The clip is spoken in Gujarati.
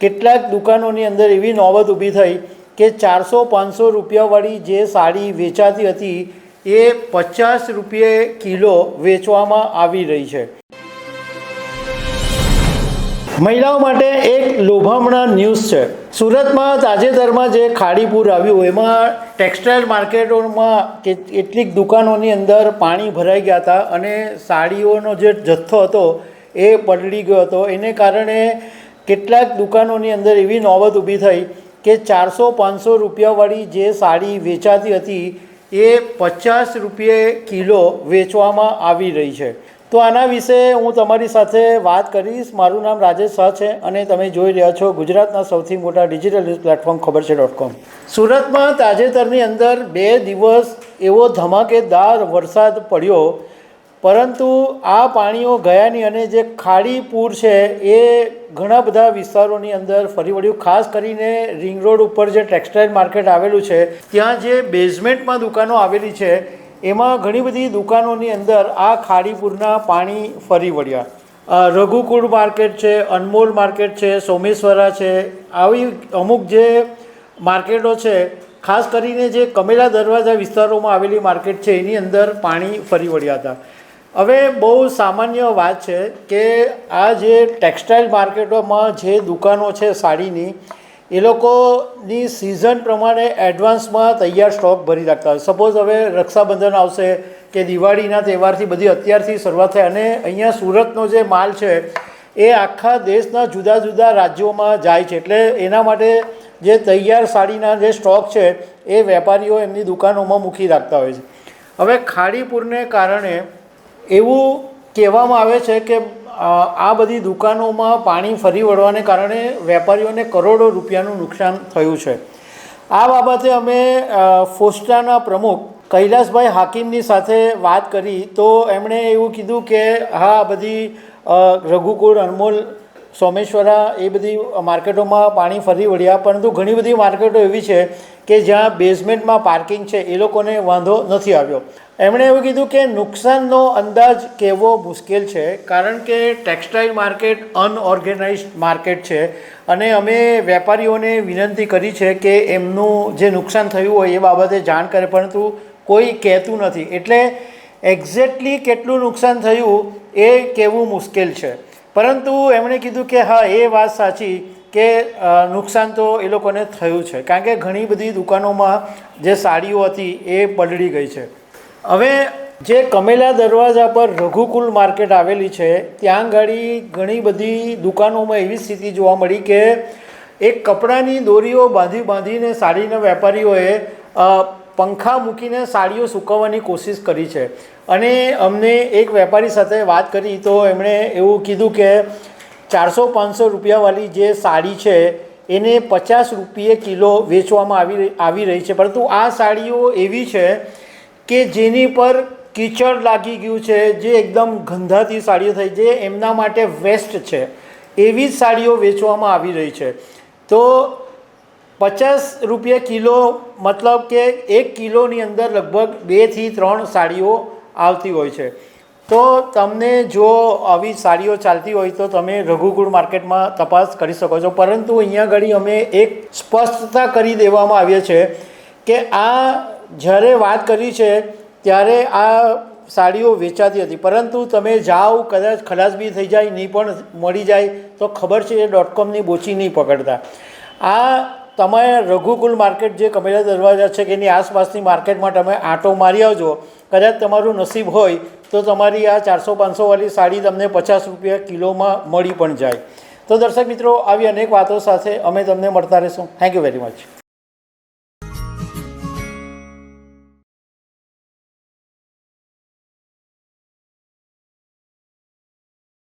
કેટલાક દુકાનોની અંદર એવી નોબત ઊભી થઈ કે 400-500 રૂપિયાવાળી જે સાડી વેચાતી હતી એ 50 રૂપિયે કિલો વેચવામાં આવી રહી છે। મહિલાઓ માટે એક લોભામણા ન્યૂઝ છે। સુરતમાં તાજેતરમાં જે ખાડીપુર આવ્યું એમાં ટેક્સટાઇલ માર્કેટોમાં કેટલીક દુકાનોની અંદર પાણી ભરાઈ ગયા હતા અને સાડીઓનો જે જથ્થો હતો એ પલળી ગયો હતો। એને કારણે કેટલાક દુકાનોની અંદર એવી નોબત ઊભી થઈ કે 400-500 રૂપિયાવાળી જે સાડી વેચાતી હતી એ 50 રૂપિયે કિલો વેચવામાં આવી રહી છે। તો આના વિશે હું તમારી સાથે વાત કરીશ। મારું નામ રાજેશ શાહ છે અને તમે જોઈ રહ્યા છો ગુજરાતના સૌથી મોટા ડિજિટલ ન્યૂઝ પ્લેટફોર્મ ખબરછે.com। સુરતમાં તાજેતરની અંદર 2 દિવસ એવો ધમાકેદાર વરસાદ પડ્યો, પરંતુ આ પાણીઓ ગયા નહીં અને જે ખાડીપુર છે એ ઘણા બધા વિસ્તારોની અંદર ફરી વળ્યું। ખાસ કરીને રિંગ રોડ ઉપર જે ટેક્સટાઇલ માર્કેટ આવેલું છે ત્યાં જે બેઝમેન્ટમાં દુકાનો આવેલી છે એમાં ઘણી બધી દુકાનોની અંદર આ ખાડીપુરના પાણી ફરી વળ્યા। રઘુકુળ માર્કેટ છે, અનમોલ માર્કેટ છે, સોમેશ્વરા છે, આવી અમુક જે માર્કેટો છે, ખાસ કરીને જે કમેલા દરવાજા વિસ્તારોમાં આવેલી માર્કેટ છે એની અંદર પાણી ફરી વળ્યા હતા। હવે બહુ સામાન્ય વાત છે કે આ જે ટેક્સટાઇલ માર્કેટોમાં જે દુકાનો છે સાડીની, એ લોકોની સિઝન પ્રમાણે એડવાન્સમાં તૈયાર સ્ટોક ભરી રાખતા હોય। સપોઝ હવે રક્ષાબંધન આવશે કે દિવાળીના તહેવારથી બધી અત્યારથી શરૂઆત થાય અને અહીંયા સુરતનો જે માલ છે એ આખા દેશના જુદા જુદા રાજ્યોમાં જાય છે, એટલે એના માટે જે તૈયાર સાડીના જે સ્ટોક છે એ વેપારીઓ એમની દુકાનોમાં મૂકી રાખતા હોય છે। હવે ખાડીપુરને કારણે એવું કહેવામાં આવે છે કે આ બધી દુકાનોમાં પાણી ફરી વળવાને કારણે વેપારીઓને કરોડો રૂપિયાનું નુકસાન થયું છે। આ બાબતે અમે ફોસ્ટાના પ્રમુખ કૈલાસભાઈ હાકીમની સાથે વાત કરી તો એમણે એવું કીધું કે હા, બધી રઘુકુળ, અનમોલ, સોમેશ્વરા એ બધી માર્કેટોમાં પાણી ફરી વળ્યા, પરંતુ ઘણી બધી માર્કેટો એવી છે કે જ્યાં બેઝમેન્ટમાં પાર્કિંગ છે એ લોકોને વાંધો નથી આવ્યો। એમણે એવું કીધું કે નુકસાનનો અંદાજ કહેવો મુશ્કેલ છે, કારણ કે ટેક્સટાઇલ માર્કેટ અનઓર્ગેનાઇઝડ માર્કેટ છે અને અમે વેપારીઓને વિનંતી કરી છે કે એમનું જે નુકસાન થયું હોય એ બાબતે જાણ કરે, પરંતુ કોઈ કહેતું નથી, એટલે એક્ઝેક્ટલી કેટલું નુકસાન થયું એ કહેવું મુશ્કેલ છે। પરંતુ એમણે કીધું કે હા, એ વાત સાચી કે નુકસાન તો એ લોકોને થયું છે, કારણ કે ઘણી બધી દુકાનોમાં જે સાડીઓ હતી એ પલળી ગઈ છે। હવે જે કમેલા દરવાજા પર રઘુકુલ માર્કેટ આવેલી છે ત્યાં ગાડી ઘણી બધી દુકાનોમાં એવી સ્થિતિ જોવા મળી કે એક કપડાની દોરીઓ બાંધીને સાડીના વેપારીઓએ પંખા મૂકીને સાડીઓ સૂકવવાની કોશિશ કરી છે। અને અમને એક વેપારી સાથે વાત કરી તો એમણે એવું કીધું કે 400-500 રૂપિયાવાળી જે સાડી છે એને 50 રૂપિયે કિલો વેચવામાં આવી રહી છે, પરંતુ આ સાડીઓ એવી છે કે જેની પર કીચડ લાગી ગયું છે, જે એકદમ ગંધાતી સાડીઓ થઈ, જે એમના માટે વેસ્ટ છે, એવી જ સાડીઓ વેચવામાં આવી રહી છે। તો 50 રૂપિયા કિલો મતલબ કે 1 કિલોની અંદર લગભગ 2 થી 3 સાડીઓ આવતી હોય છે। તો તમને જો આવી સાડીઓ ચાલતી હોય તો તમે રઘુકુળ માર્કેટમાં તપાસ કરી શકો છો, પરંતુ અહીંયા આગળ અમે એક સ્પષ્ટતા કરી દેવામાં આવી છે કે આ જ્યારે વાત કરી છે ત્યારે આ સાડીઓ વેચાતી હતી, પરંતુ તમે જાઓ કદાચ ખલાસ બી થઈ જાય, નહીં પણ મળી જાય તો ખબરછે.comની બોચી નહીં પકડતા। આ તમે રઘુકુલ માર્કેટ જે કમેલા દરવાજા છે કે એની આસપાસની માર્કેટમાં તમે આંટો મારી આવજો, કદાચ તમારું નસીબ હોય તો તમારી આ 400-500 વાળી સાડી તમને 50 રૂપિયા કિલોમાં મળી પણ જાય। તો દર્શક મિત્રો, આવી અનેક વાતો સાથે અમે તમને મળતા રહીશું। Thank you very much.